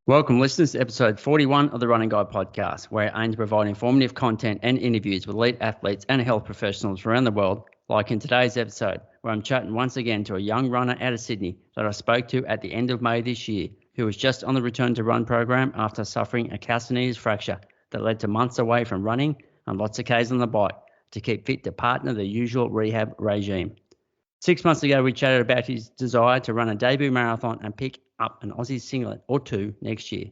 Welcome, listeners, to episode 41 of the Running Guide podcast, where I aim to provide informative content and interviews with elite athletes and health professionals around the world, like in today's episode, where I'm chatting once again to a young runner out of Sydney that I spoke to at the end of May this year, who was just on the return to run program after suffering a calcaneus fracture that led to months away from running and lots of Ks on the bike to keep fit to partner the usual rehab regime. 6 months ago, we chatted about his desire to run a debut marathon and pick up an Aussie singlet or two next year.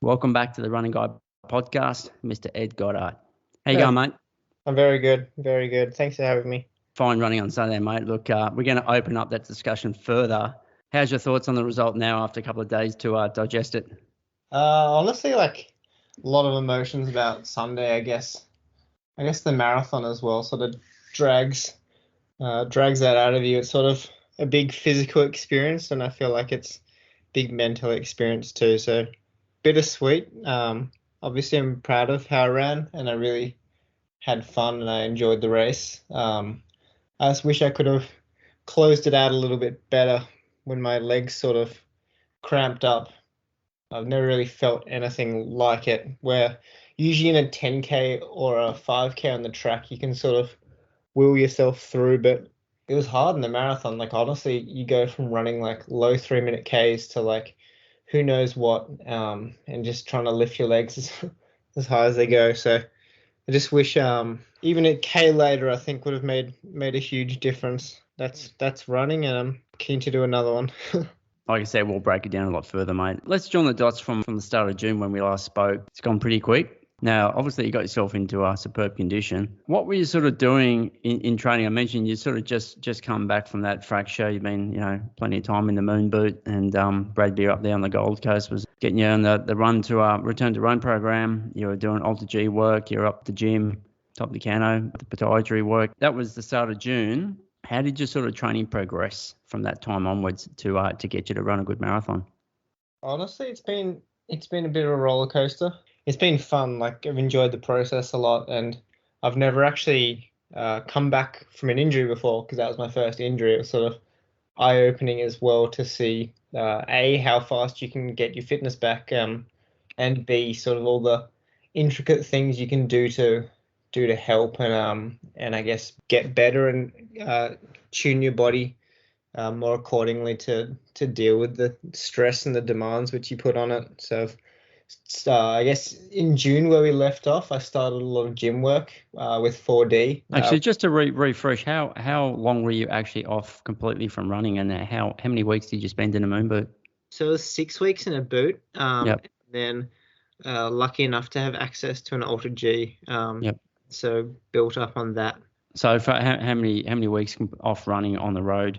Welcome back to the Running Guide podcast, Mr. Ed Goddard. How you going, mate? I'm very good, very good. Thanks for having me. Fine running on Sunday, mate. Look, we're going to open up that discussion further. How's your thoughts on the result now after a couple of days to digest it? Honestly, like a lot of emotions about Sunday, I guess. I guess the marathon as well sort of drags that out of you. It's sort of a big physical experience, and I feel like it's big mental experience too. So bittersweet. Obviously, I'm proud of how I ran, and I really had fun, and I enjoyed the race. I just wish I could have closed it out a little bit better when my legs sort of cramped up. I've never really felt anything like it, where usually in a 10K or a 5K on the track, you can sort of will yourself through, but it was hard in the marathon. Like, honestly, you go from running like low 3-minute Ks to like who knows what, and just trying to lift your legs as high as they go. So I just wish even a K later, I think would have made a huge difference. That's running, and I'm keen to do another one. Like I said, we'll break it down a lot further, mate. Let's join the dots from the start of June when we last spoke. It's gone pretty quick. Now, obviously, you got yourself into a superb condition. What were you sort of doing in training? I mentioned you sort of just come back from that fracture. You've been, plenty of time in the moon boot, and Brad Beer up there on the Gold Coast was getting you on the run to return to run program. You were doing Alter G work. You're up the gym, top of the cano, the podiatry work. That was the start of June. How did your sort of training progress from that time onwards to get you to run a good marathon? Honestly, it's been a bit of a roller coaster. It's been fun. Like, I've enjoyed the process a lot, and I've never actually come back from an injury before, because that was my first injury. It was sort of eye-opening as well to see A, how fast you can get your fitness back, and B, sort of all the intricate things you can do to help and I guess get better and tune your body more accordingly to deal with the stress and the demands which you put on it. So I guess in June where we left off, I started a lot of gym work with 4D. Actually, just to refresh, how long were you actually off completely from running, and how many weeks did you spend in a moon boot? So it was 6 weeks in a boot. Yep. And then lucky enough to have access to an Alter G. Yep. So built up on that. So for how many weeks off running on the road?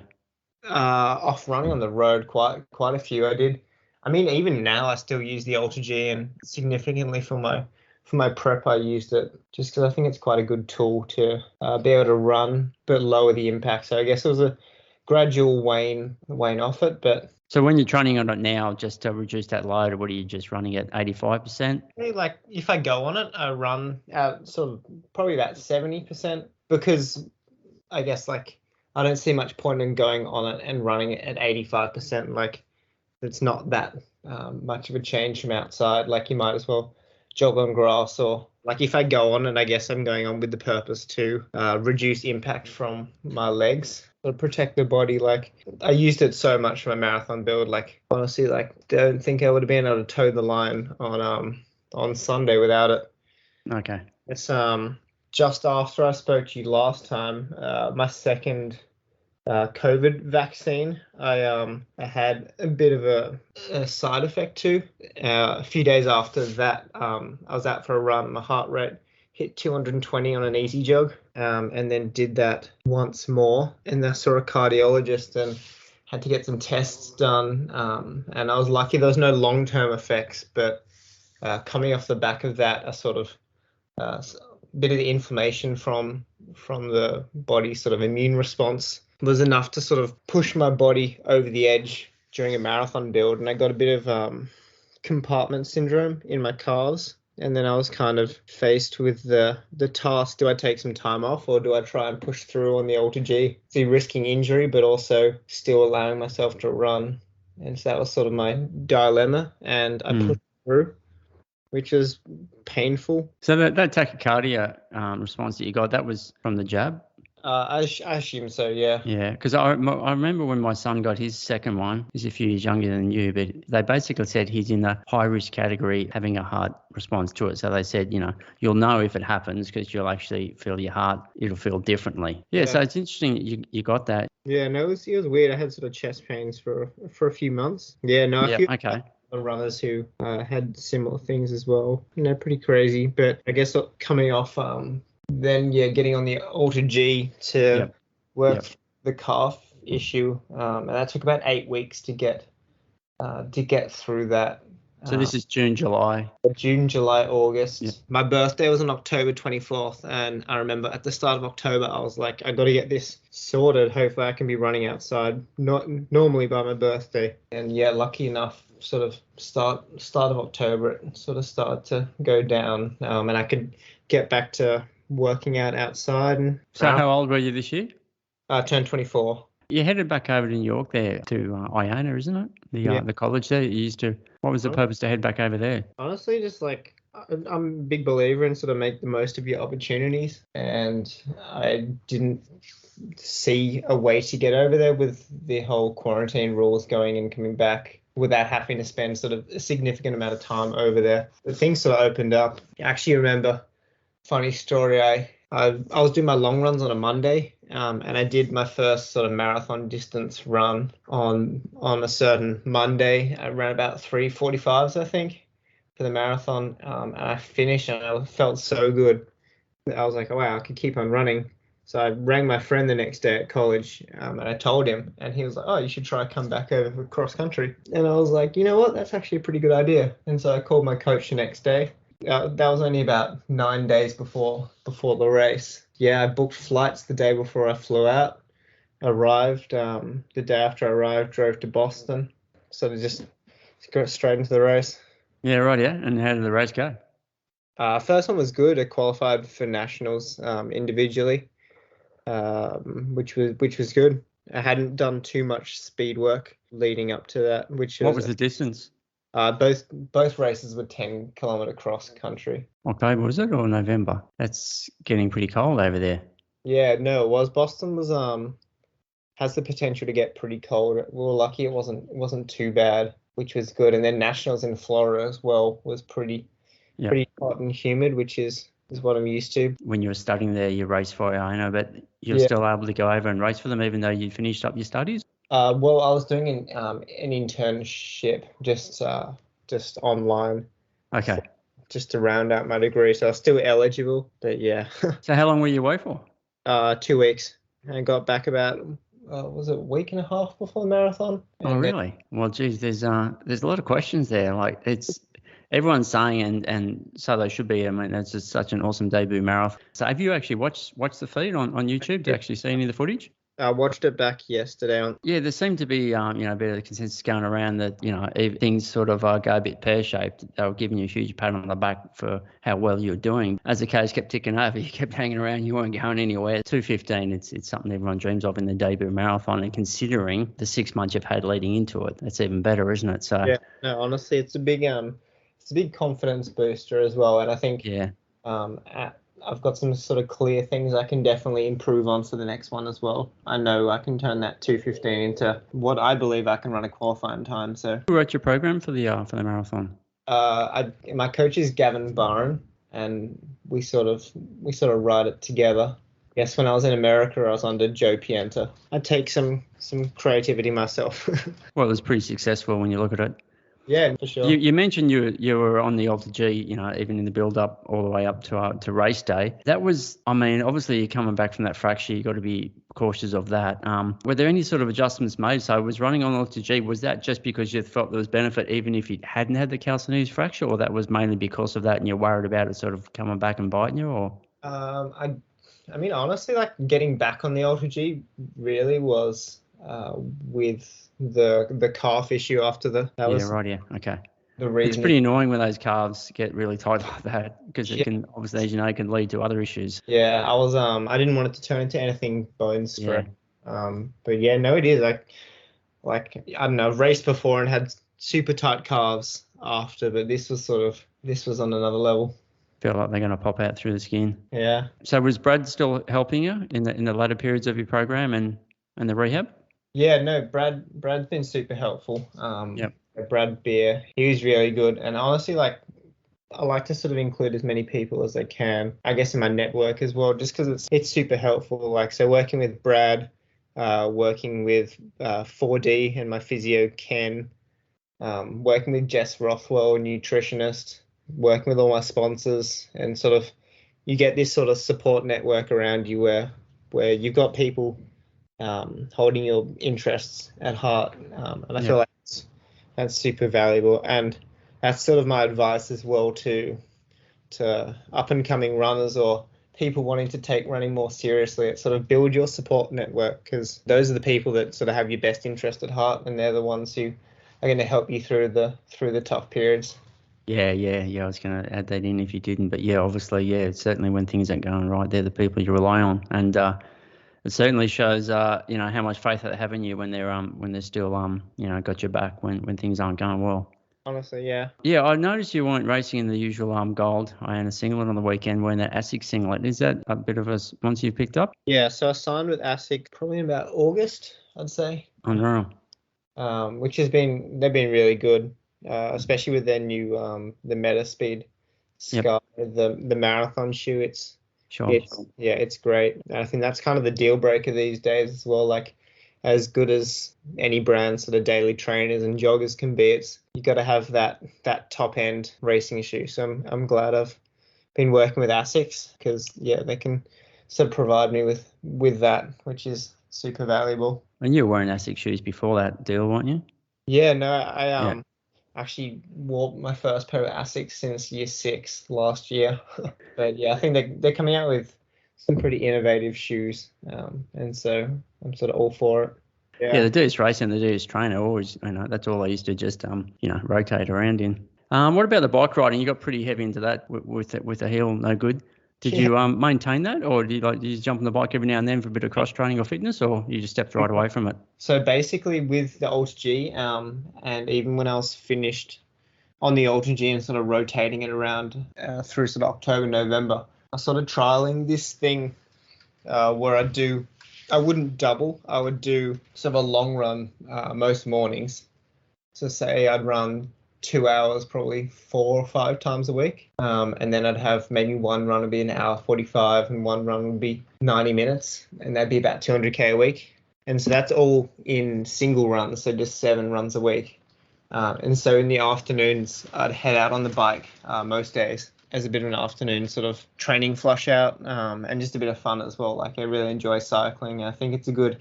Off running on the road, quite a few. I did. I mean, even now I still use the Alter G, and significantly for my prep I used it just because I think it's quite a good tool to be able to run but lower the impact. So I guess it was a gradual wane off it. But so when you're training on it now, just to reduce that load, what are you just running at 85%? Like if I go on it, I run at sort of probably about 70%, because I guess like I don't see much point in going on it and running it at 85%. Like, it's not that much of a change from outside. Like, you might as well jog on grass, or like if I go on, and I guess I'm going on with the purpose to reduce impact from my legs or protect the body. Like, I used it so much for my marathon build. Like, honestly, like, don't think I would have been able to toe the line on Sunday without it. Okay. It's just after I spoke to you last time, my second COVID vaccine, I had a bit of a side effect too. A few days after that, I was out for a run. My heart rate hit 220 on an easy jog, and then did that once more. And I saw a cardiologist and had to get some tests done. And I was lucky there was no long-term effects, but coming off the back of that, a sort of bit of the inflammation from the body's sort of immune response was enough to sort of push my body over the edge during a marathon build, and I got a bit of compartment syndrome in my calves. And then I was kind of faced with the task: do I take some time off, or do I try and push through on the Alter G, risking injury but also still allowing myself to run? and so that was sort of my dilemma, and I pushed through, which was painful. So that tachycardia response that you got, that was from the jab? I assume so, yeah. Yeah, because I remember when my son got his second one, he's a few years younger than you, but they basically said he's in the high risk category having a heart response to it. So they said, you'll know if it happens because you'll actually feel your heart, it'll feel differently. Yeah, so it's interesting you got that. Yeah, no, it was weird. I had sort of chest pains for a few months. Yeah, no, a few okay. runners who had similar things as well. Pretty crazy. But I guess coming off then getting on the Alter G to work the calf issue, and that took about 8 weeks to get through that. So this is June, July. June, July, August. Yep. My birthday was on October 24th, and I remember at the start of October, I was like, I got to get this sorted. Hopefully I can be running outside, not normally by my birthday. And lucky enough, sort of start of October, it sort of started to go down, and I could get back to working out outside. And so how old were you this year? I turned 24. You headed back over to New York there to IONA, isn't it? The college there you used to. What was the purpose to head back over there? Honestly, just like I'm a big believer in sort of make the most of your opportunities, and I didn't see a way to get over there with the whole quarantine rules going and coming back without having to spend sort of a significant amount of time over there. The things sort of opened up. I actually remember, funny story, I was doing my long runs on a Monday, and I did my first sort of marathon distance run on a certain Monday. I ran about 3:45s, I think, for the marathon, and I finished, and I felt so good. I was like, oh, wow, I could keep on running. So I rang my friend the next day at college, and I told him, and he was like, oh, you should try come back over for cross country. And I was like, you know what, that's actually a pretty good idea. And so I called my coach the next day. That was only about 9 days before the race. I booked flights the day before I flew out. Arrived the day after I arrived, drove to Boston. So to just go straight into the race. Yeah, right. Yeah, and how did the race go? First one was good. I qualified for nationals individually, which was good. I hadn't done too much speed work leading up to that. What was the distance? Both races were 10-kilometer cross country. October, was it, or November? That's getting pretty cold over there. Yeah, no, it was. Boston was has the potential to get pretty cold. We were lucky it wasn't too bad, which was good. And then nationals in Florida as well was pretty hot and humid, which is what I'm used to. When you were studying there, you raced for IONA, but you're still able to go over and race for them even though you finished up your studies? Well, I was doing an internship just online. Okay. Just to round out my degree, so I was still eligible, but yeah. So how long were you away for? 2 weeks. And I got back about, was it a week and a half before the marathon? Oh, really? Well, geez, there's a lot of questions there. Like everyone's saying, and so they should be. I mean, it's just such an awesome debut marathon. So have you actually watched the feed on YouTube to actually see any of the footage? I watched it back yesterday. Yeah, there seemed to be, a bit of the consensus going around that, if things sort of go a bit pear-shaped, they were giving you a huge pat on the back for how well you were doing. As the case kept ticking over, you kept hanging around, you weren't going anywhere. 2:15, it's something everyone dreams of in the debut marathon, and considering the 6 months you've had leading into it, that's even better, isn't it? So yeah, no, honestly, it's a big confidence booster as well, and I think I've got some sort of clear things I can definitely improve on for the next one as well. I know I can turn that 2:15 into what I believe I can run a qualifying time. So who wrote your program for the marathon? My coach is Gavin Barron, and we sort of write it together. Yes, when I was in America, I was under Joe Pienta. I take some creativity myself. Well, it was pretty successful when you look at it. Yeah, for sure. You mentioned you were on the Alter G, even in the build up all the way up to race day. That was, I mean, obviously you're coming back from that fracture, you got to be cautious of that. Were there any sort of adjustments made? So was running on Alter G, was that just because you felt there was benefit even if you hadn't had the calcaneus fracture, or that was mainly because of that and you're worried about it sort of coming back and biting you? Or I mean, honestly, like getting back on the Alter G really was with the calf issue after the okay. The reason it's pretty annoying when those calves get really tight like that, because it can obviously, as you know, it can lead to other issues. Yeah, I was I didn't want it to turn into anything bone spread. But yeah, no, it is. like, I don't know, I've raced before and had super tight calves after, but this was on another level. Feel like they're going to pop out through the skin. Yeah. So was Brad still helping you in the latter periods of your program and the rehab? Yeah, no, Brad's been super helpful. Yep. Brad Beer, he was really good. And honestly, like, I like to sort of include as many people as I can, I guess, in my network as well, just because it's super helpful. Like, so working with Brad, working with 4D and my physio Ken, working with Jess Rothwell, nutritionist, working with all my sponsors, and sort of you get this sort of support network around you where you've got people holding your interests at heart, and I feel like that's super valuable. And that's sort of my advice as well to up and coming runners or people wanting to take running more seriously. It's sort of build your support network, because those are the people that sort of have your best interest at heart, and they're the ones who are going to help you through the tough periods. Yeah. I was going to add that in if you didn't, but yeah, obviously, yeah, certainly when things aren't going right, they're the people you rely on, and it certainly shows, how much faith they have in you when they're still, got your back when things aren't going well. Honestly, yeah. Yeah, I noticed you weren't racing in the usual gold IONA singlet on the weekend, wearing that Asics singlet. Is that a bit of a once you picked up? Yeah, so I signed with Asics probably in about August, I'd say. Unreal. Which they've been really good, especially with their new the Meta Speed Sky, the marathon shoe. It's great. And I think that's kind of the deal breaker these days as well. Like, as good as any brand sort of daily trainers and joggers can be, you got to have that top end racing shoe. So I'm glad I've been working with Asics, because they can sort of provide me with that, which is super valuable. And you were wearing Asics shoes before that deal, weren't you? Yeah, no, I actually wore my first pair of Asics since year 6 last year. But yeah, I think they're coming out with some pretty innovative shoes, and so I'm sort of all for it. Yeah, the dude's racing, the dude's trainer, always, that's all I used to just, rotate around in. What about the bike riding? You got pretty heavy into that with the heel, no good. Did you maintain that, or did you jump on the bike every now and then for a bit of cross training or fitness, or you just stepped right away from it? So basically, with the Ultra G, and even when I was finished on the Ultra G and sort of rotating it around through sort of October, November, I started trialing this thing where I wouldn't double, I would do sort of a long run most mornings. So say I'd run 2 hours probably 4 or 5 times a week, and then I'd have maybe one run would be an hour 45 and one run would be 90 minutes, and that'd be about 200k a week. And so that's all in single runs, so just 7 runs a week. And so in the afternoons I'd head out on the bike most days as a bit of an afternoon sort of training flush out, and just a bit of fun as well. Like, I really enjoy cycling. I think it's a good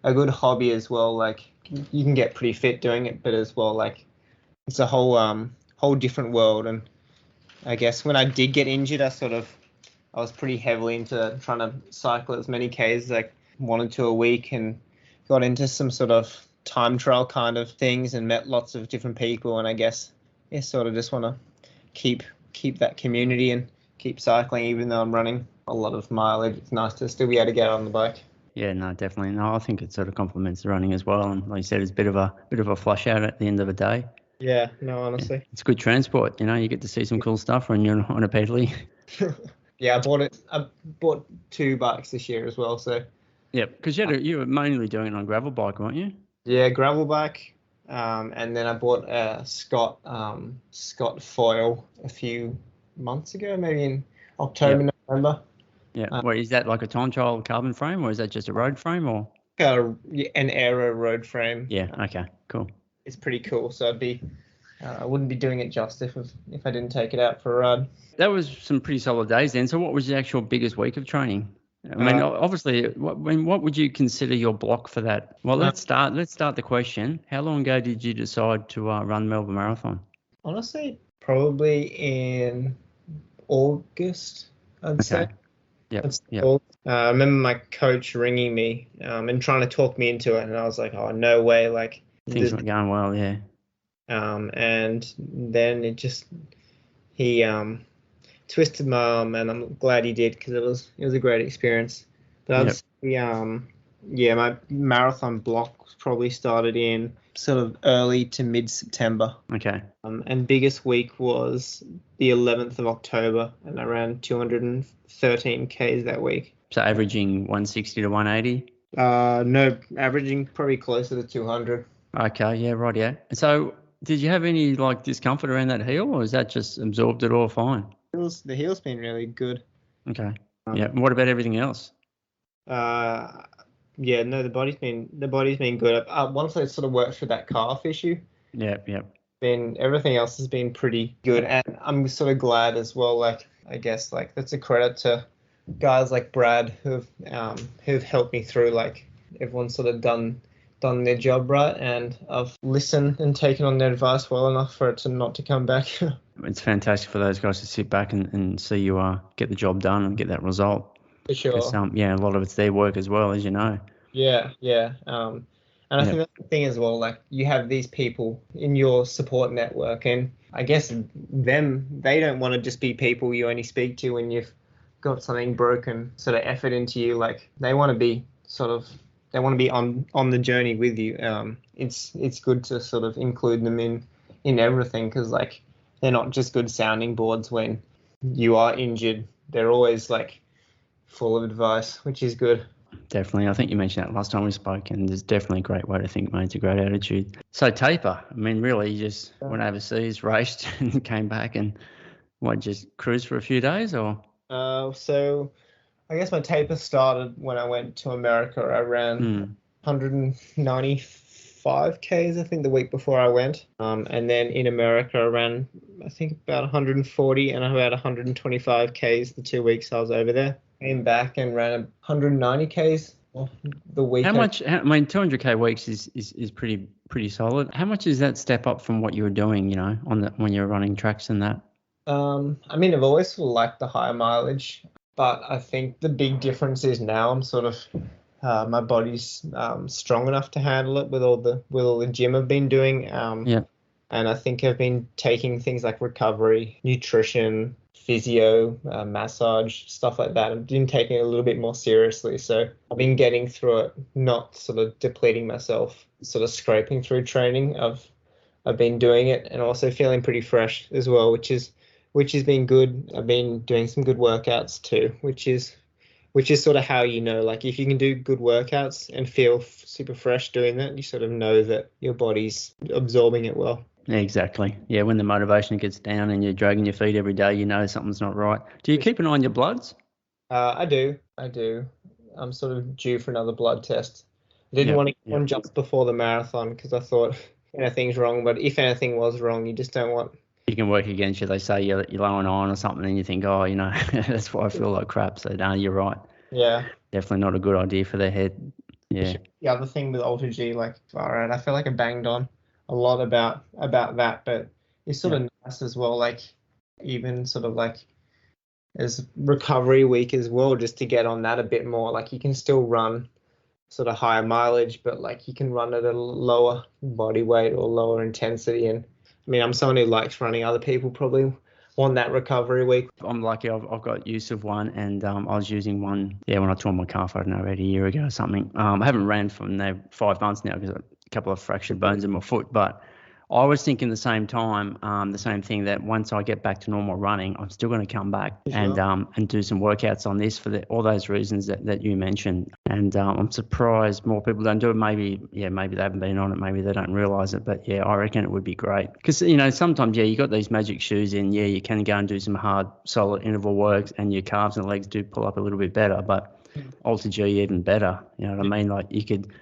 hobby as well. Like, you can get pretty fit doing it, but as well, like, it's a whole different world. And I guess when I did get injured, I was pretty heavily into trying to cycle as many Ks as I wanted to a week, and got into some sort of time trial kind of things and met lots of different people. And I guess sort of just want to keep that community and keep cycling, even though I'm running a lot of mileage. It's nice to still be able to get on the bike. Yeah, no, definitely. No, I think it sort of complements the running as well. And like you said, it's a bit of a flush out at the end of the day. Yeah, no, honestly. It's good transport. You get to see some cool stuff when you're on a pedally. Yeah, I bought 2 bikes this year as well. So. Yeah, because you were mainly doing it on a gravel bike, weren't you? Yeah, gravel bike. And then I bought a Scott foil a few months ago, maybe in October, November. Yeah. Wait, is that like a time trial carbon frame, or is that just a road frame, or? An aero road frame. Yeah. Okay. Cool. It's pretty cool. So I wouldn't be doing it justice if I didn't take it out for a ride. That was some pretty solid days then. So what was the actual biggest week of training? I mean, obviously, what would you consider your block for that? Well, let's start the question. How long ago did you decide to run Melbourne Marathon? Honestly, probably in August, I'd say. Yeah. I remember my coach ringing me and trying to talk me into it, and I was like, "Oh, no way!" Like, things weren't going well, yeah. And then he twisted my arm, and I'm glad he did, because it was a great experience. But Yeah, my marathon block probably started in sort of early to mid-September. Okay. And biggest week was the 11th of October, and I ran 213 Ks that week. So averaging 160 to 180? No, averaging probably closer to 200. Okay, yeah, right, yeah. So did you have any like discomfort around that heel, or is that just absorbed it all fine? The heel's been really good. Okay. Yeah. What about everything else? Yeah, no, the body's been good. Once I sort of worked through that calf issue, Yep. everything else has been pretty good, and I'm sort of glad as well. Like, I guess like that's a credit to guys like Brad who've helped me through. Like, everyone's sort of done their job right, and I've listened and taken on their advice well enough for it to not to come back. It's fantastic for those guys to sit back and see you get the job done and get that result. For sure. 'Cause, yeah, a lot of it's their work as well, as you know. Yeah. And I think that's the thing as well, like you have these people in your support network, and I guess they don't want to just be people you only speak to when you've got something broken, sort of effort into you. Like they want to be on the journey with you. It's good to sort of include them in everything, because like they're not just good sounding boards when you are injured. They're always like full of advice, which is good. Definitely. I think you mentioned that last time we spoke, and there's definitely a great way to think, mate. It's a great attitude. So taper, I mean, really, you just went overseas, raced, and came back and just cruise for a few days, or? So I guess my taper started when I went to America. I ran 195 Ks, I think, the week before I went. And then in America, I ran, I think, about 140 and about 125 Ks the 2 weeks I was over there. Came back and ran 190 Ks the week. How much? I mean, 200K weeks is pretty solid. How much is that step up from what you were doing, you know, when you were running tracks and that? I mean, I've always liked the higher mileage, but I think the big difference is now I'm sort of my body's strong enough to handle it with all the gym I've been doing. And I think I've been taking things like recovery, nutrition, physio, massage, stuff like that. I've been taking it a little bit more seriously. So I've been getting through it, not sort of depleting myself, sort of scraping through training. I've been doing it and also feeling pretty fresh as well, which has been good. I've been doing some good workouts too, which is sort of how you know, like if you can do good workouts and feel super fresh doing that, you sort of know that your body's absorbing it well. Yeah, exactly. Yeah, when the motivation gets down and you're dragging your feet every day, you know something's not right. Do you keep an eye on your bloods? I do. I'm sort of due for another blood test. I didn't want to get one just before the marathon because I thought anything's wrong, but if anything was wrong, you just don't want. You can work against you. They say you're low on iron or something, and you think, oh, you know, that's why I feel like crap. So, no, you're right. Yeah. Definitely not a good idea for their head. Yeah. The other thing with Ultra G, like, all right, I feel like I banged on a lot about that, but it's sort of nice as well, like even sort of like as recovery week as well, just to get on that a bit more. Like you can still run sort of higher mileage, but like you can run at a lower body weight or lower intensity. And I mean, I'm someone who likes running. Other people probably want that recovery week. I'm lucky I've got use of one, and I was using one, when I tore my calf, I don't know, about a year ago or something. I haven't ran for 5 months now because I've got a couple of fractured bones in my foot, but I was thinking the same time, the same thing, that once I get back to normal running, I'm still going to come back and do some workouts on this for all those reasons that you mentioned. And I'm surprised more people don't do it. Maybe they haven't been on it. Maybe they don't realise it. But yeah, I reckon it would be great because, you know, sometimes, you got these magic shoes in. Yeah, you can go and do some hard, solid interval works and your calves and legs do pull up a little bit better. But Ultra G even better. You know what I mean? Like you could,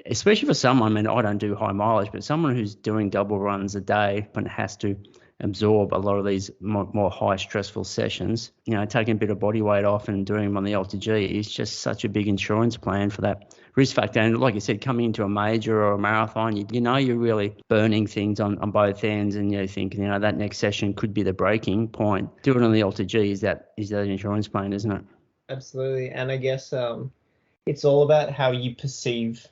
especially for someone, I mean, I don't do high mileage, but someone who's doing double runs a day and has to absorb a lot of these more high stressful sessions, you know, taking a bit of body weight off and doing them on the Ultra G is just such a big insurance plan for that risk factor. And like you said, coming into a major or a marathon, you know you're really burning things on both ends, and you think, you know, that next session could be the breaking point. Do it on the Ultra G is that insurance plan, isn't it? Absolutely. And I guess it's all about how you perceive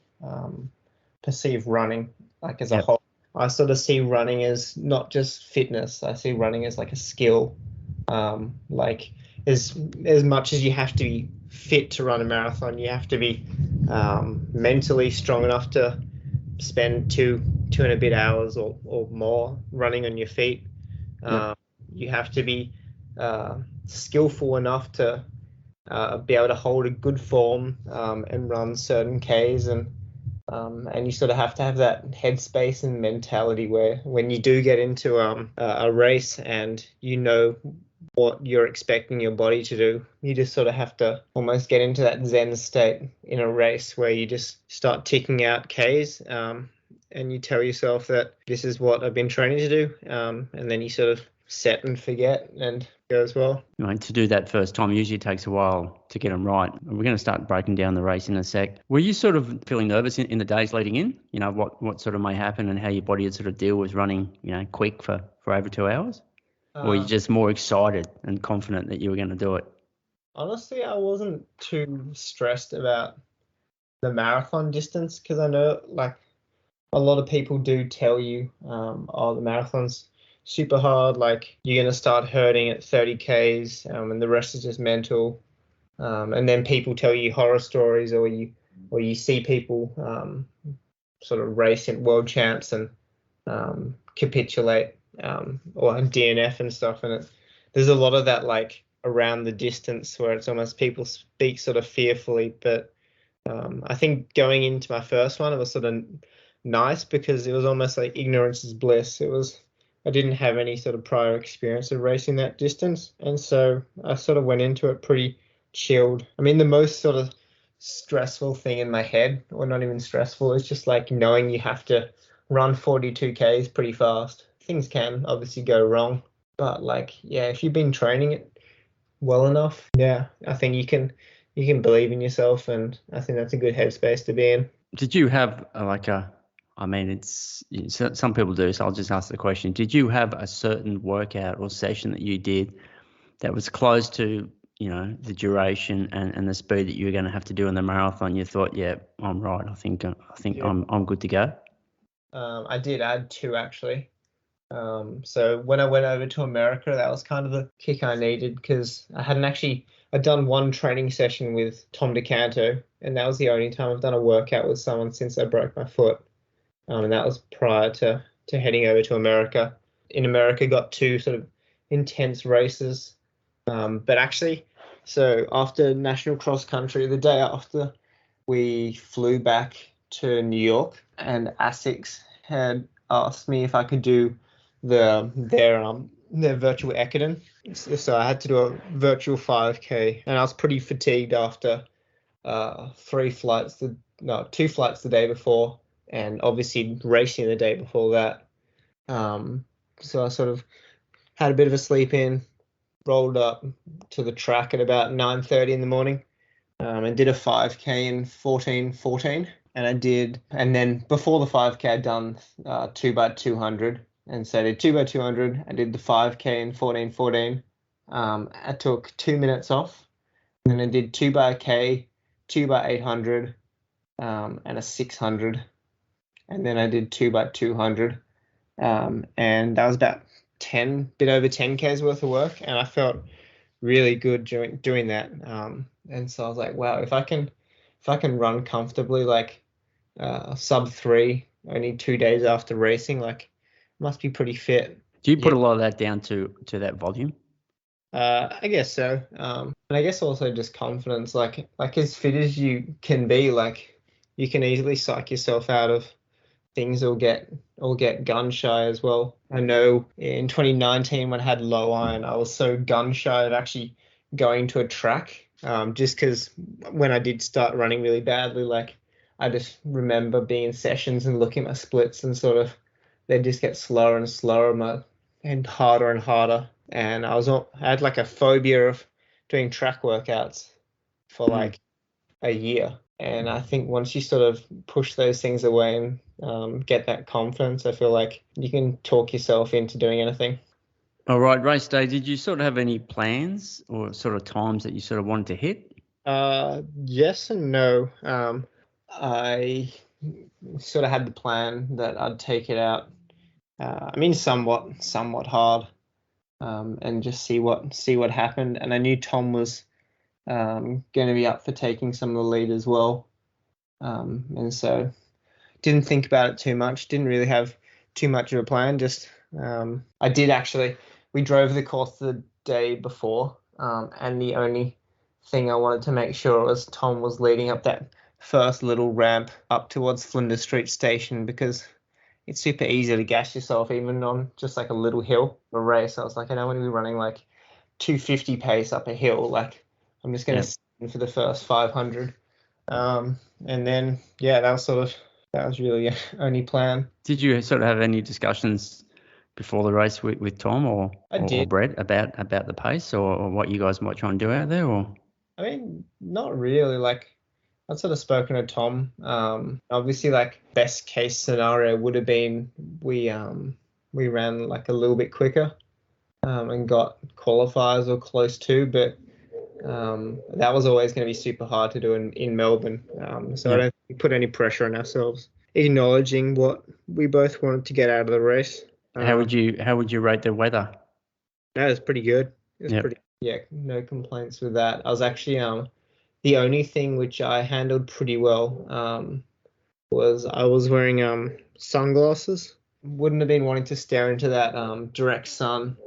running, like as a whole. I sort of see running as not just fitness. I see running as like a skill. Like as much as you have to be fit to run a marathon, you have to be mentally strong enough to spend two and a bit hours or more running on your feet. Yep. You have to be skillful enough to be able to hold a good form and run certain Ks, and you sort of have to have that headspace and mentality where when you do get into a race and you know what you're expecting your body to do, you just sort of have to almost get into that Zen state in a race where you just start ticking out Ks, and you tell yourself that this is what I've been training to do, and then you sort of set and forget and go as well. To do that first time usually takes a while to get them right. We're going to start breaking down the race in a sec. Were you sort of feeling nervous in the days leading in? You know, what sort of may happen and how your body would sort of deal with running, quick for over 2 hours? Or were you just more excited and confident that you were going to do it? Honestly, I wasn't too stressed about the marathon distance because I know like a lot of people do tell you, oh, the marathon's super hard, like you're going to start hurting at 30 Ks, and the rest is just mental. And then people tell you horror stories, or you see people sort of race in world champs and capitulate, or DNF and stuff. And there's a lot of that like around the distance where it's almost people speak sort of fearfully. But I think going into my first one, it was sort of nice because it was almost like ignorance is bliss. I didn't have any sort of prior experience of racing that distance, and so I sort of went into it pretty chilled. I mean, the most sort of stressful thing in my head, or not even stressful, is just like knowing you have to run 42 Ks pretty fast. Things can obviously go wrong, but like, yeah, if you've been training it well enough, yeah, I think you can believe in yourself, and I think that's a good headspace to be in. Did you have some people do, so I'll just ask the question. Did you have a certain workout or session that you did that was close to, the duration and the speed that you were going to have to do in the marathon? You thought, yeah, I'm right. I think Yeah. I'm good to go. I did add two actually. So when I went over to America, that was kind of the kick I needed because I'd done one training session with Tom DeCanto, and that was the only time I've done a workout with someone since I broke my foot. And that was prior to heading over to America. In America, got two sort of intense races. But actually, so after national cross country, the day after, we flew back to New York, and Asics had asked me if I could do their virtual Ekiden. So I had to do a virtual 5K, and I was pretty fatigued after two flights the day before, and obviously racing the day before that. So I sort of had a bit of a sleep in, rolled up to the track at about 9:30 in the morning, and did a 5K in 14:14. And then before the 5K, I'd done 2x200. And so I did 2x200. I did the 5K in 14:14. I took 2 minutes off. And then I did 2x1K, 2x800, and a 600. And then I did 2x200. And that was about bit over 10Ks worth of work. And I felt really good doing that. And so I was like, wow, if I can run comfortably, like sub 3, only 2 days after racing, like must be pretty fit. Do you put a lot of that down to that volume? I guess so. And I guess also just confidence, like as fit as you can be, like you can easily psych yourself out of things or get gun shy as well. I know in 2019 when I had low iron, I was so gun shy of actually going to a track, just because when I did start running really badly, like I just remember being in sessions and looking at my splits and sort of they just get slower and slower and harder and harder. And I had like a phobia of doing track workouts for like a year. And I think once you sort of push those things away and get that confidence, I feel like you can talk yourself into doing anything. All right, race day, did you sort of have any plans or sort of times that you sort of wanted to hit? Yes and no. I sort of had the plan that I'd take it out. I mean, somewhat hard, and just see what happened. And I knew Tom was going to be up for taking some of the lead as well. And so didn't think about it too much. Didn't really have too much of a plan. Just I did actually. We drove the course the day before, and the only thing I wanted to make sure was Tom was leading up that first little ramp up towards Flinders Street Station, because it's super easy to gas yourself even on just like a little hill or a race. I was like, I don't want to be running like 250 pace up a hill. Like I'm just going to sit for the first 500. And then, yeah, that was really the only plan. Did you sort of have any discussions before the race with Tom or Brett about the pace or what you guys might try and do out there? Or I mean, not really. Like I've sort of spoken to Tom. Obviously, like best case scenario would have been we ran like a little bit quicker, and got qualifiers or close to, but that was always going to be super hard to do in Melbourne. So I don't put any pressure on ourselves, acknowledging what we both wanted to get out of the race. How would you rate the weather? No, it was pretty good. It was no complaints with that. I was actually the only thing which I handled pretty well was I was wearing sunglasses. Wouldn't have been wanting to stare into that direct sun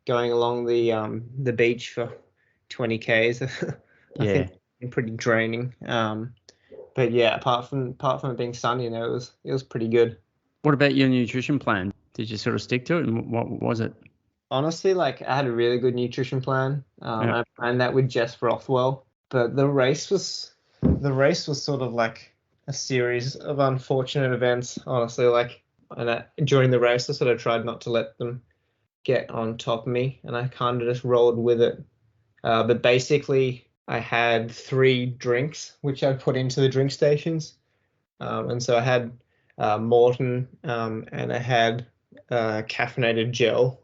going along the beach for 20 Ks. I think it's pretty draining. But yeah, apart from it being sunny, it was pretty good. What about your nutrition plan? Did you sort of stick to it, and what was it? Honestly, like I had a really good nutrition plan. I planned that with Jess Rothwell, but the race was sort of like a series of unfortunate events. Honestly, like during the race, I sort of tried not to let them get on top of me, and I kind of just rolled with it. But basically, I had 3 drinks which I put into the drink stations, and so I had Morton, and I had caffeinated gel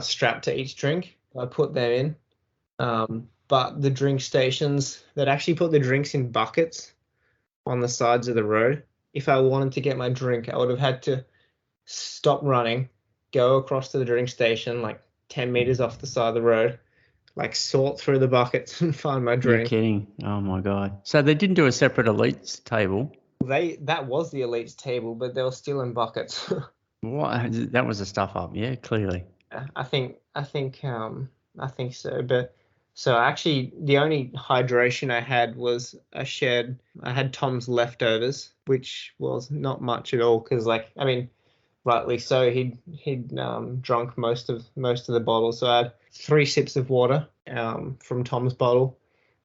strapped to each drink. I put them in, but the drink stations that actually put the drinks in buckets on the sides of the road. If I wanted to get my drink, I would have had to stop running, go across to the drink station like 10 meters off the side of the road, like sort through the buckets and find my drink. You're kidding. Oh my God. So they didn't do a separate elites table? That was the elites table, but they were still in buckets. What? That was a stuff up. Yeah, clearly. I think so. But so actually the only hydration I had was I had Tom's leftovers, which was not much at all, because like, I mean, rightly so, he'd drunk most of the bottle. So I had 3 sips of water from Tom's bottle,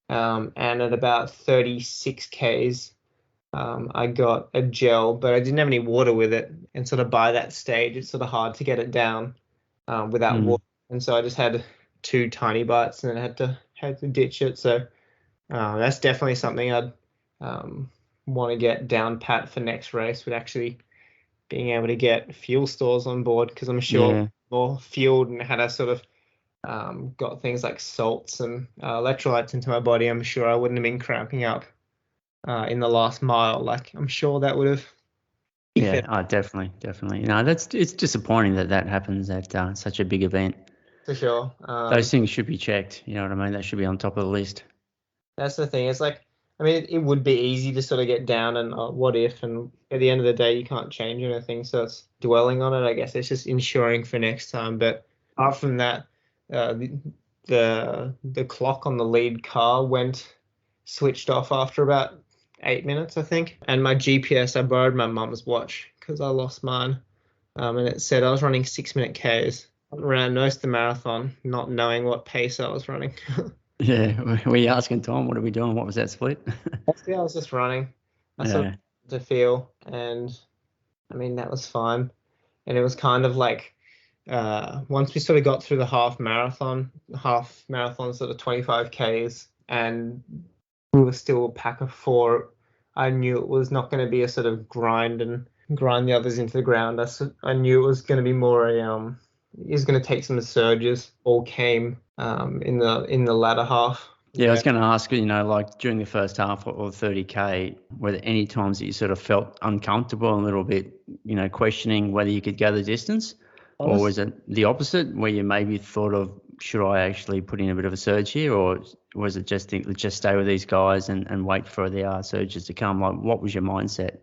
and at about 36 Ks I got a gel, but I didn't have any water with it, and sort of by that stage it's sort of hard to get it down without water, and so I just had 2 tiny bites and then had to ditch it. So that's definitely something I'd want to get down pat for next race, with actually being able to get fuel stores on board, because I'm sure more fueled and had I sort of got things like salts and electrolytes into my body, I'm sure I wouldn't have been cramping up in the last mile. Like I'm sure that would have. Definitely. It's disappointing that happens at such a big event. For sure. Those things should be checked. You know what I mean? That should be on top of the list. That's the thing. It's like, I mean, it would be easy to sort of get down and what if, and at the end of the day, you can't change anything. So it's dwelling on it, I guess. It's just ensuring for next time. But apart from that, the clock on the lead car switched off after about 8 minutes, I think. And my GPS, I borrowed my mum's watch because I lost mine. And it said I was running 6-minute Ks. I ran most of the marathon, not knowing what pace I was running. Yeah, were you asking Tom, what are we doing? What was that split? I was just running. I sort of to feel, and I mean, that was fine. And it was kind of like, once we sort of got through the half marathon sort of 25 Ks, and we were still a pack of 4, I knew it was not going to be a sort of grind the others into the ground. I knew it was going to be more it was going to take some surges. All came in the latter half. Yeah, I was going to ask, like during the first half or 30K, were there any times that you sort of felt uncomfortable and a little bit, questioning whether you could go the distance? Or was it the opposite, where you maybe thought of should I actually put in a bit of a surge here, or was it just stay with these guys and wait for the surges to come? Like, what was your mindset?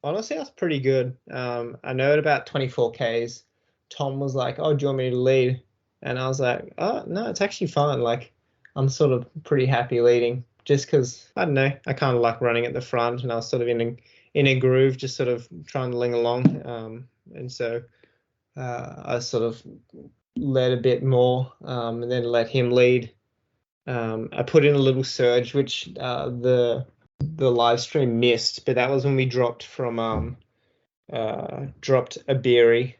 Honestly, that's pretty good. I know at about 24 Ks, Tom was like, "Oh, do you want me to lead?" And I was like, "Oh, no, it's actually fine. Like, I'm sort of pretty happy leading, just because I don't know, I kind of like running at the front, and I was sort of in a groove, just sort of trying to ling along. And so I sort of led a bit more, and then let him lead. I put in a little surge, which the live stream missed, but that was when we dropped from dropped Abiri.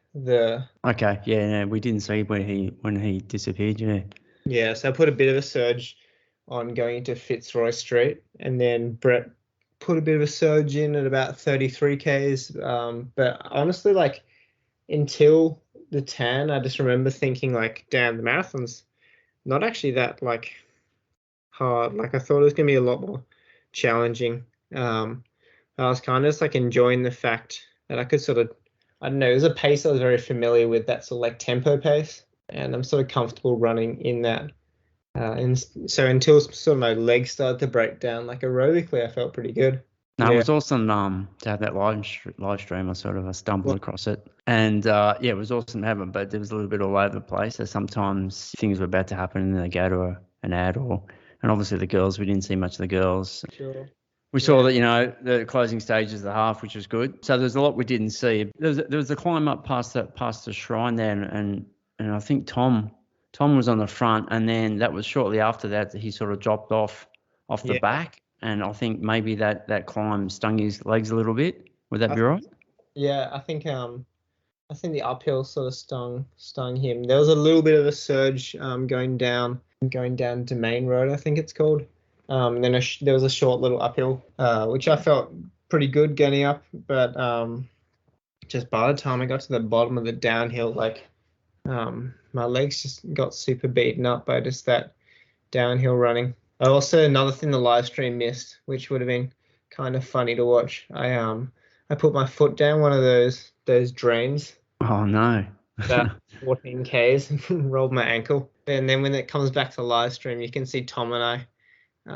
Okay, yeah, no, we didn't see when he disappeared. Yeah, so I put a bit of a surge on going into Fitzroy Street, and then Brett put a bit of a surge in at about 33 Ks. But honestly, like until the 10, I just remember thinking like, damn, the marathon's not actually that like hard. Like I thought it was gonna be a lot more challenging. I was kind of just like enjoying the fact that I could sort of, I don't know, it was a pace I was very familiar with, that sort of like tempo pace, and I'm sort of comfortable running in that. And so until sort of my legs started to break down, like aerobically, I felt pretty good. No, it was awesome to have that live stream. I stumbled across it, and it was awesome to have it. But there was a little bit all over the place. So sometimes things were about to happen, and then they go to an ad, and obviously the girls. We didn't see much of the girls. Sure. We saw that, the closing stages of the half, which was good. So there's a lot we didn't see. There was a climb up past the shrine there, and I think Tom was on the front, and then that was shortly after that he sort of dropped off the back, and I think maybe that climb stung his legs a little bit. Would that be right? Yeah, I think the uphill sort of stung him. There was a little bit of a surge going down Domain Road, I think it's called. Then there was a short little uphill, which I felt pretty good getting up, but just by the time I got to the bottom of the downhill, like my legs just got super beaten up by just that downhill running. Also, another thing the live stream missed, which would have been kind of funny to watch. I put my foot down one of those drains. Oh no. About 14 Ks and rolled my ankle. And then when it comes back to the live stream, you can see Tom and I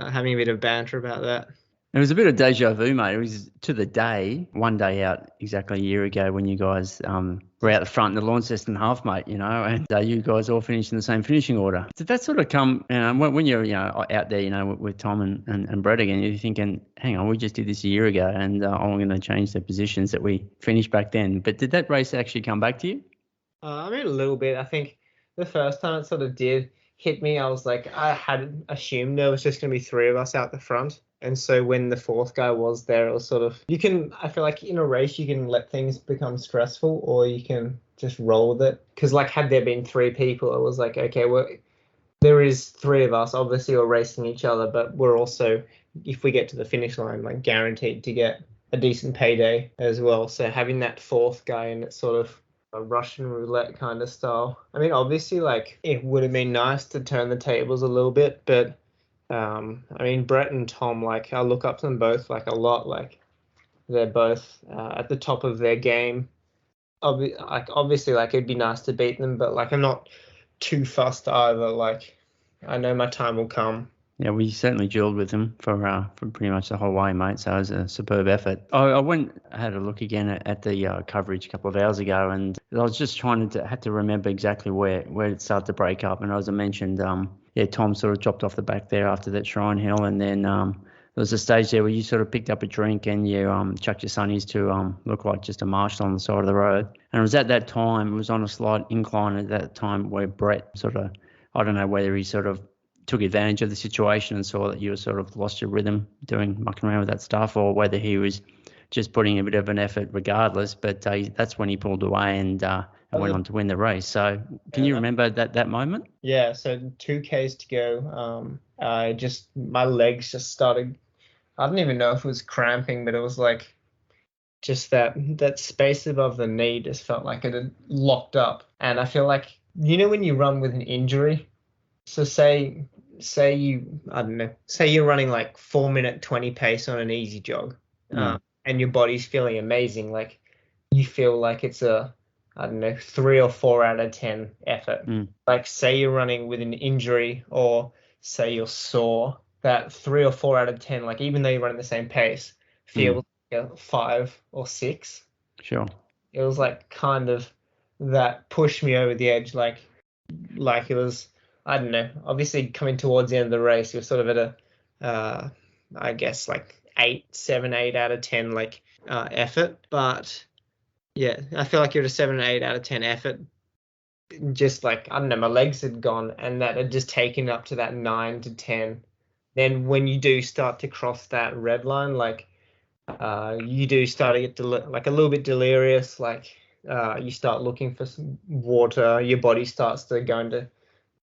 having a bit of banter about that. It was a bit of deja vu, mate. It was to the day, one day out exactly a year ago when you guys were out the front in the Launceston half, mate, and you guys all finished in the same finishing order. Did that sort of come, when you're, out there, with Tom and Brett again, you're thinking, hang on, we just did this a year ago and I'm going to change the positions that we finished back then. But did that race actually come back to you? I mean, a little bit. I think the first time it sort of did hit me, I was like, I had assumed there was just going to be three of us out the front. And so when the fourth guy was there, it was sort of, I feel like in a race, you can let things become stressful or you can just roll with it. Because like, had there been three people, it was like, okay, well, there is three of us. Obviously, we're racing each other, but we're also, if we get to the finish line, like guaranteed to get a decent payday as well. So having that fourth guy in it sort of a Russian roulette kind of style. I mean, obviously, like it would have been nice to turn the tables a little bit, but I mean, Brett and Tom, like I look up to them both like a lot. Like they're both at the top of their game. Obviously, like it'd be nice to beat them, but like I'm not too fussed either. Like I know my time will come. Yeah, we certainly duelled with them for pretty much the whole way, mate. So it was a superb effort. I had a look again at the coverage a couple of hours ago, and I was just had to remember exactly where it started to break up. And as I mentioned, Tom sort of dropped off the back there after that Shrine Hill, and then there was a stage there where you sort of picked up a drink and you chucked your sunnies to look like just a marshal on the side of the road. And it was at that time, it was on a slight incline at that time where Brett sort of, I don't know whether he sort of took advantage of the situation and saw that you sort of lost your rhythm mucking around with that stuff, or whether he was just putting a bit of an effort regardless. But that's when he pulled away and went on to win the race. So can you remember that moment? Yeah, so 2 Ks to go. My legs just started, I don't even know if it was cramping, but it was like just that space above the knee just felt like it had locked up. And I feel like, when you run with an injury, so say you're running like 4-minute 20 pace on an easy jog, and your body's feeling amazing. Like you feel like it's a I don't know, 3 or 4 out of 10 effort. Like say you're running with an injury or say you're sore, that 3 or 4 out of 10, like even though you're running the same pace, feels like a 5 or 6. Sure. It was like kind of that pushed me over the edge. Like it was, I don't know, obviously coming towards the end of the race, you're sort of at a, I guess like 7, 8 out of 10, like effort. But yeah, I feel like you're at a 7 or 8 out of 10 effort. Just like, I don't know, my legs had gone and that had just taken up to that 9 to 10. Then when you do start to cross that red line, like you do start to get like a little bit delirious, like you start looking for some water, your body starts to go into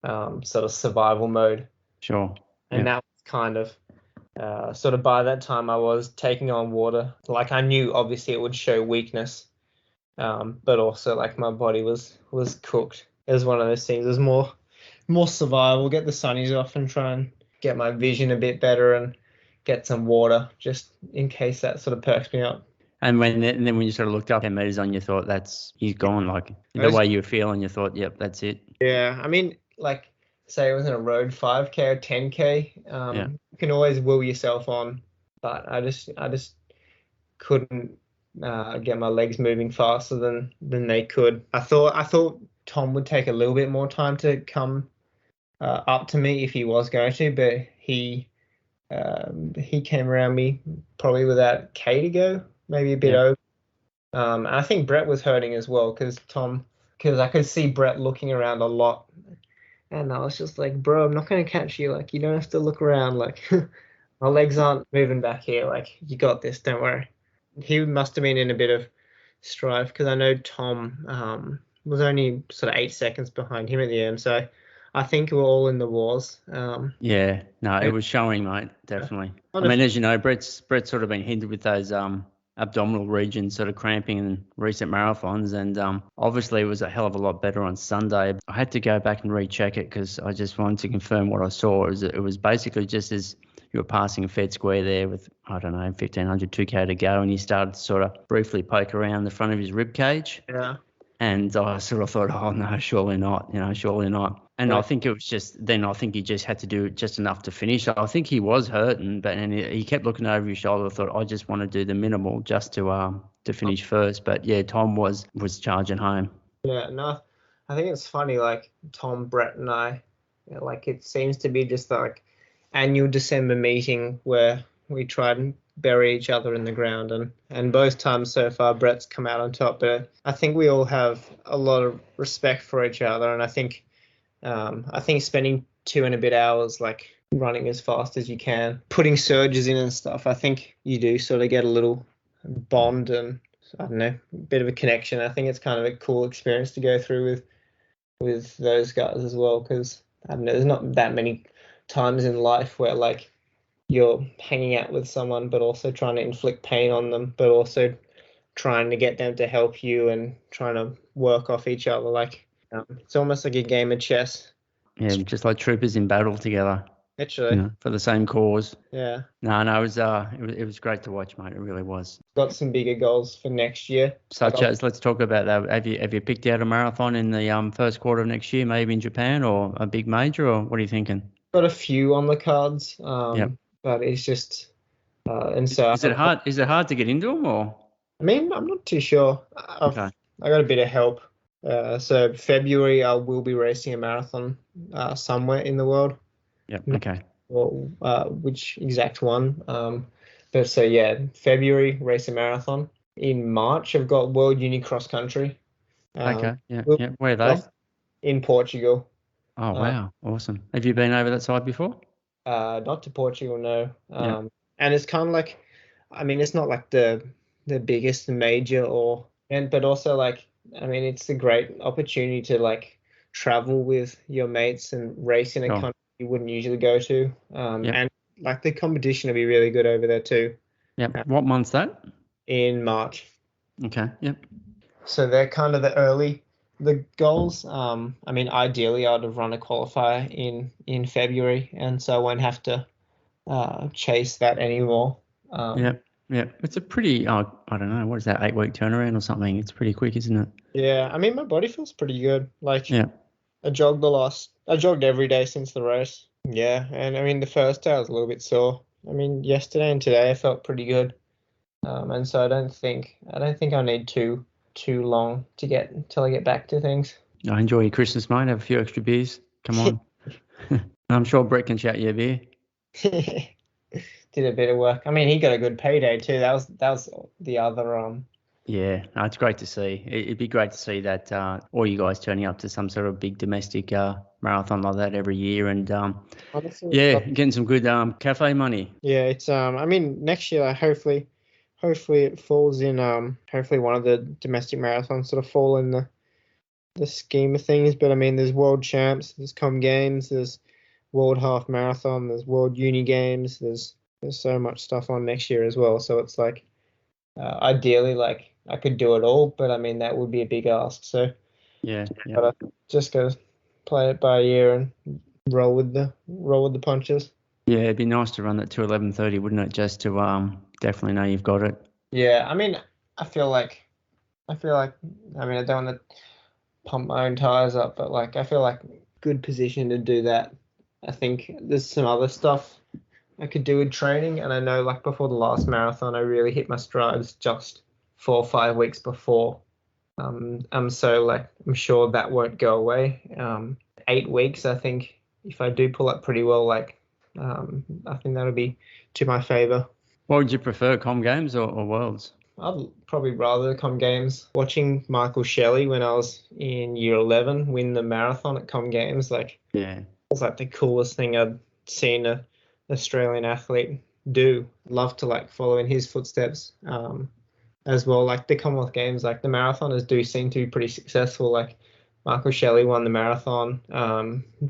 sort of survival mode. Sure. And that was kind of sort of by that time I was taking on water. Like I knew obviously it would show weakness, but also like my body was cooked. It was one of those things. It was more survival, get the sunnies off and try and get my vision a bit better and get some water just in case that sort of perks me up. And then when you sort of looked up 10 meters on, you thought he's gone. Like the way you were feeling, you thought, yep, that's it. Yeah, I mean, like say it was in a road 5K or 10K, you can always will yourself on, but I just couldn't get my legs moving faster than they could. I thought Tom would take a little bit more time to come up to me if he was going to, but he came around me probably with that K to go, maybe a bit over. And I think Brett was hurting as well because I could see Brett looking around a lot. And I was just like, bro, I'm not going to catch you. Like, you don't have to look around. Like, my legs aren't moving back here. Like, you got this. Don't worry. He must have been in a bit of strife because I know Tom was only sort of 8 seconds behind him at the end. So I think we're all in the wars. It was showing, mate, definitely. I mean, as you know, Brett's sort of been hindered with those abdominal regions sort of cramping in recent marathons, and obviously it was a hell of a lot better on Sunday. I had to go back and recheck it because I just wanted to confirm what I saw. It was basically just as you were passing a Fed square there with, I don't know, 1,500, 2K to go, and he started to sort of briefly poke around the front of his rib cage. Yeah. And I sort of thought, oh no, surely not, surely not. And right. I think it was I think he just had to do just enough to finish. I think he was hurting, and he kept looking over his shoulder. I thought, I just want to do the minimal just to finish first. But yeah, Tom was charging home. Yeah, no, I think it's funny, like Tom, Brett and I, like it seems to be just like annual December meeting where we try and bury each other in the ground, and both times so far Brett's come out on top. But I think we all have a lot of respect for each other, and I think spending 2 and a bit hours like running as fast as you can, putting surges in and stuff, I think you do sort of get a little bond and I don't know, a bit of a connection. I think it's kind of a cool experience to go through with those guys as well, because I don't know, there's not that many times in life where like you're hanging out with someone but also trying to inflict pain on them, but also trying to get them to help you and trying to work off each other. Like it's almost like a game of chess. Yeah, just like troopers in battle together. Literally. For the same cause. Yeah. No, it was great to watch, mate. It really was. Got some bigger goals for next year. Such as, let's talk about that. Have you picked out a marathon in the first quarter of next year, maybe in Japan or a big major, or what are you thinking? Got a few on the cards. But it's just and so is it hard? Is it hard to get into them, or? I mean, I'm not too sure. I got a bit of help. So February I will be racing a marathon somewhere in the world. Yeah. Okay. Or which exact one? But so yeah, February race a marathon. In March I've got World Uni Cross Country. Okay. Yeah. Where are they? In Portugal. Oh wow, awesome. Have you been over that side before? Not to Portugal, no. And it's kind of like, I mean, it's not like the biggest major but also like, I mean, it's a great opportunity to like travel with your mates and race in a country you wouldn't usually go to. And like the competition will be really good over there too. Yeah. What month's that? In March. Okay. Yep. So they're kind of the goals. I mean, ideally I'd have run a qualifier in February, and so I won't have to chase that anymore. Yeah, it's a pretty, I don't know, what is that, 8-week turnaround or something? It's pretty quick, isn't it? Yeah, I mean, my body feels pretty good. Like, Yeah. I jogged every day since the race. Yeah, and I mean, the first day I was a little bit sore. I mean, yesterday and today I felt pretty good. And so I don't think I need too long to get until I get back to things. I enjoy your Christmas, mate. Have a few extra beers. Come on. I'm sure Brett can shout you a beer. Did a bit of work. I mean, he got a good payday too. That was the other Yeah, no, it's great to see. It'd be great to see that all you guys turning up to some sort of big domestic marathon like that every year, and honestly, yeah, getting some good cafe money. yeah, it's I mean, next year, like, hopefully it falls in hopefully one of the domestic marathons sort of fall in the scheme of things. But I mean, there's world champs, there's Games, there's world half marathon, there's world uni games, there's so much stuff on next year as well. So it's like ideally, like, I could do it all, but I mean, that would be a big ask. So Yeah, gotta just gotta play it by ear and roll with the punches. yeah. It'd be nice to run that to 11:30, wouldn't it? Just to definitely know you've got it. Yeah, I mean, I feel like I mean, I don't want to pump my own tires up, but like, I feel like good position to do that. I think there's some other stuff I could do with training, and I know, like, before the last marathon, I really hit my strides just 4 or 5 weeks before. So like, I'm sure that won't go away. 8 weeks, I think, if I do pull up pretty well, like, I think that'll be to my favor. What would you prefer, Com Games or Worlds? I'd probably rather Games. Watching Michael Shelley when I was in year 11 win the marathon at Games, like, Yeah, was like the coolest thing I'd seen a Australian athlete do. Love to, like, follow in his footsteps. As well, like the Commonwealth Games, like the marathoners do seem to be pretty successful. Like Michael Shelley won the marathon.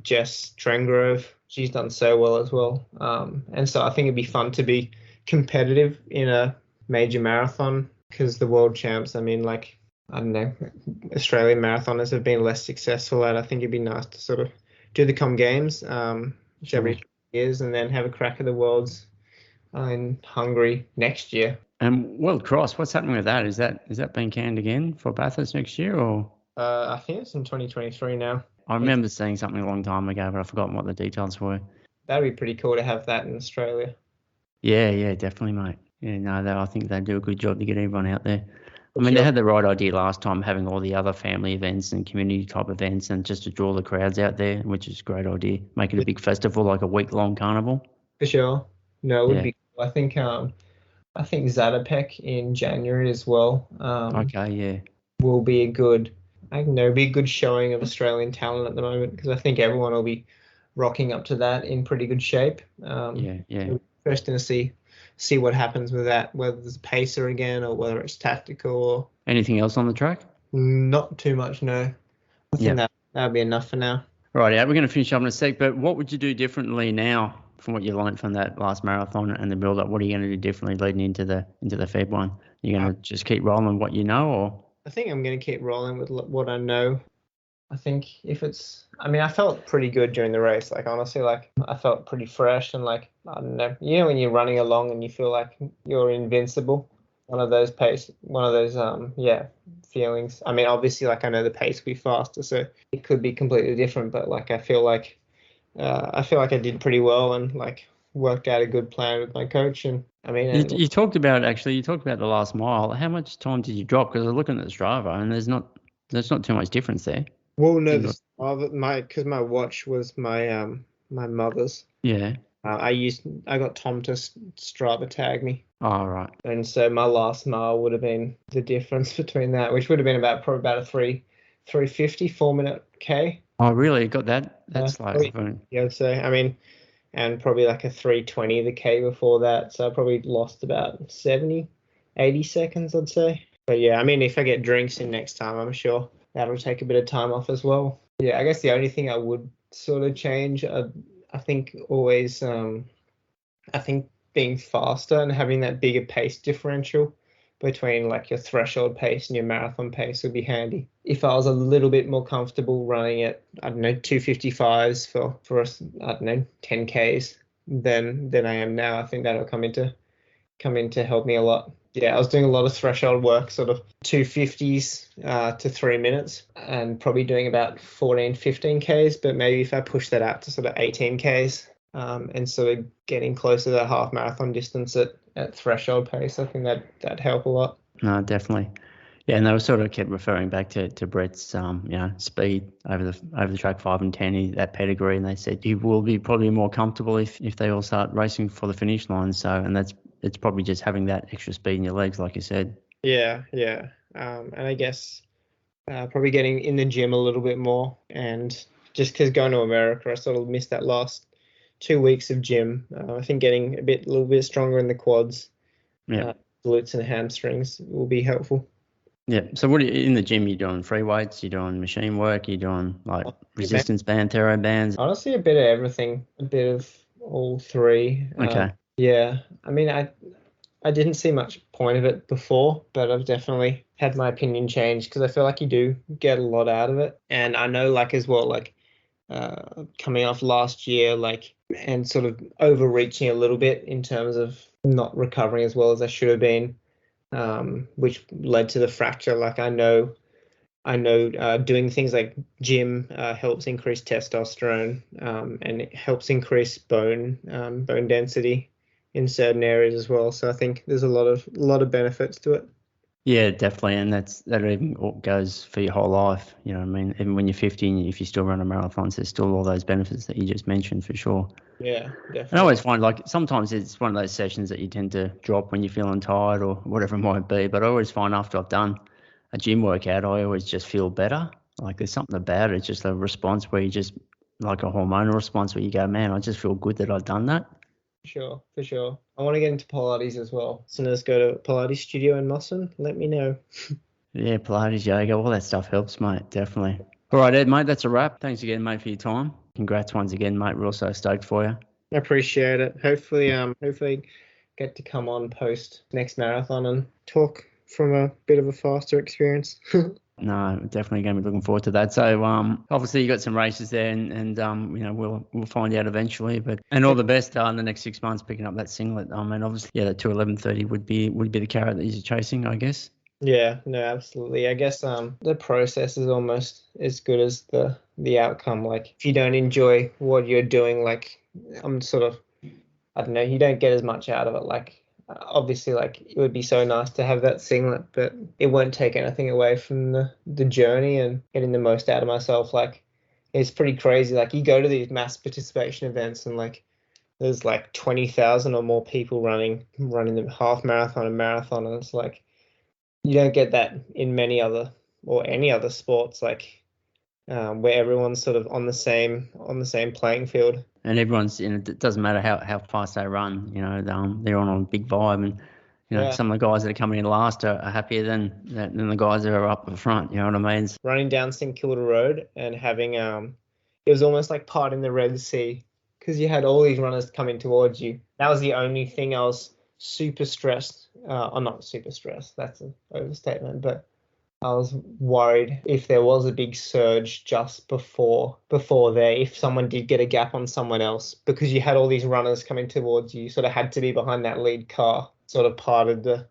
Jess Trengrove, she's done so well as well. And so I think it'd be fun to be competitive in a major marathon, because the world champs, I mean, like, I don't know, Australian marathoners have been less successful at. I think it'd be nice to sort of do the Games, which sure. every years, and then have a crack at the Worlds in Hungary next year. And World Cross, what's happening with that? Is that being canned again for Bathurst next year, or? I think it's in 2023 now. I remember seeing something a long time ago, but I've forgotten what the details were. That'd be pretty cool to have that in Australia. Yeah, definitely, mate. Yeah, no, I think they do a good job to get everyone out there. For I mean, sure. they had the right idea last time, having all the other family events and community type events, and just to draw the crowds out there, which is a great idea. Make it a big festival, like a week-long carnival. For sure. No, it would Yeah. be cool. I think Zatopek in January as well. Okay. Yeah. Will be a good, I don't know, be a good showing of Australian talent at the moment, because I think everyone will be rocking up to that in pretty good shape. Yeah. Interesting to see what happens with that, whether there's a pacer again or whether it's tactical or Anything else on the track? not too much. No, I think Yeah. that'll be enough for now. Right. Yeah, we're going to finish up in a sec. But what would you do differently now from what you learned from that last marathon and the build-up? What are you going to do differently leading into the Feb one? You're going to just keep rolling what you know, or? I think I'm going to keep rolling with what I know. I think I mean, I felt pretty good during the race. Like, honestly, like, I felt pretty fresh, and, like, I don't know, when you're running along and you feel like you're invincible. One of those feelings. I mean, obviously, like, I know the pace will be faster, so it could be completely different, but, like, I feel like I did pretty well, and, like, worked out a good plan with my coach. And I mean, You talked about the last mile. How much time did you drop? Because I was looking at the Strava, and there's not too much difference there. well, no, because my watch was my mother's. Yeah. I got Tom to Strava tag me, Oh, right. and so my last mile would have been the difference between that, which would have been probably about a 3:50 4-minute K. Oh, really? You got that? That's Yeah, I'd say. I mean, and probably like a 3:20 the K before that, so I probably lost about 70-80 seconds, I'd say. But yeah, I mean, if I get drinks in next time, I'm sure that'll take a bit of time off as well. Yeah, I guess the only thing I would sort of change, I think always, I think being faster and having that bigger pace differential between, like, your threshold pace and your marathon pace would be handy. If I was a little bit more comfortable running at, I don't know, 2:55s for I don't know, 10Ks than I am now, I think that'll come into come in to help me a lot. Yeah, I was doing a lot of threshold work, sort of 250s to 3 minutes, and probably doing about 14, 15 Ks, but maybe if I push that out to sort of 18 Ks, and sort of getting closer to that half marathon distance at threshold pace, I think that'd help a lot. No, definitely. Yeah, and they were sort of kept referring back to Brett's speed over the track 5 and 10, that pedigree, and they said he will be probably more comfortable if they all start racing for the finish line. So, and it's probably just having that extra speed in your legs, like you said. Yeah. And I guess probably getting in the gym a little bit more, and just because going to America, I sort of missed that last 2 weeks of gym. I think getting a little bit stronger in the quads, glutes and hamstrings will be helpful. Yeah. So what in the gym? You're doing free weights, you're doing machine work, you're doing like resistance band, thero bands? Honestly, a bit of everything, a bit of all three. Okay. Yeah. I mean, I didn't see much point of it before, but I've definitely had my opinion changed because I feel like you do get a lot out of it. And I know like as well, like coming off last year, like, and sort of overreaching a little bit in terms of not recovering as well as I should have been, which led to the fracture. Like I know doing things like gym helps increase testosterone, and it helps increase bone density in certain areas as well. So I think there's a lot of benefits to it. Yeah, definitely, and that even goes for your whole life. You know what I mean? Even when you're 50 and if you still run a marathon, there's still all those benefits that you just mentioned for sure. Yeah, definitely. And I always find like sometimes it's one of those sessions that you tend to drop when you're feeling tired or whatever it might be. But I always find after I've done a gym workout, I always just feel better. Like there's something about it. It's just a response where you just like a hormonal response where you go, man, I just feel good that I've done that. For sure. I want to get into Pilates as well. So let's go to Pilates studio in Mosson. Let me know. Yeah, Pilates, yoga, all that stuff helps, mate. Definitely. All right, Ed, mate, that's a wrap. Thanks again, mate, for your time. Congrats once again, mate. We're also stoked for you. I appreciate it. Hopefully get to come on post next marathon and talk from a bit of a faster experience. No, definitely going to be looking forward to that. So, obviously you got some races there, and we'll find out eventually. And all the best in the next 6 months picking up that singlet. And obviously, yeah, that 2:11:30 would be the carrot that you're chasing, I guess. Yeah, no, absolutely. I guess the process is almost as good as the outcome. Like if you don't enjoy what you're doing, like I'm sort of, I don't know, you don't get as much out of it. Like obviously, like it would be so nice to have that singlet, but it won't take anything away from the journey and getting the most out of myself. Like it's pretty crazy. Like you go to these mass participation events and like there's like 20,000 or more people running the half marathon and marathon, and it's like you don't get that in many other or any other sports, like where everyone's sort of on the same playing field. And everyone's, it doesn't matter how fast they run, they're on a big vibe, and some of the guys that are coming in last are happier than the guys that are up the front. You know what I mean? Running down St Kilda Road and having it was almost like parting the Red Sea because you had all these runners coming towards you. That was the only thing I was super stressed. I'm not super stressed. That's an overstatement, but I was worried if there was a big surge just before there, if someone did get a gap on someone else, because you had all these runners coming towards you, you sort of had to be behind that lead car, sort of parted the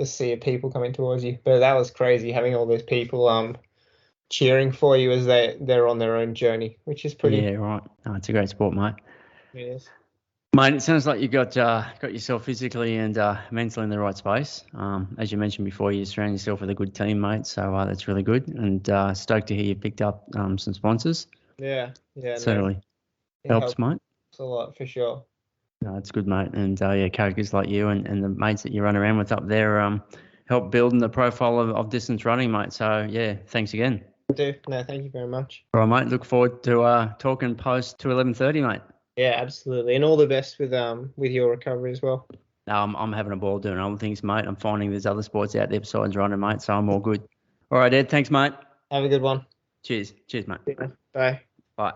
sea of people coming towards you. But that was crazy, having all those people cheering for you as they're on their own journey, which is pretty. Yeah, right. No, it's a great sport, mate. It is. Mate, it sounds like you got yourself physically and mentally in the right space. As you mentioned before, you surround yourself with a good team, mate. So that's really good. And stoked to hear you picked up some sponsors. Yeah. Certainly helps, mate. It's a lot for sure. No, it's good, mate. And characters like you and the mates that you run around with up there help building the profile of distance running, mate. So yeah, thanks again. I do. No, thank you very much. All right, mate. Look forward to talking post 2:11:30, mate. Yeah, absolutely. And all the best with your recovery as well. I'm having a ball doing other things, mate. I'm finding there's other sports out there besides running, mate, so I'm all good. All right, Ed. Thanks, mate. Have a good one. Cheers, mate. Bye. Bye.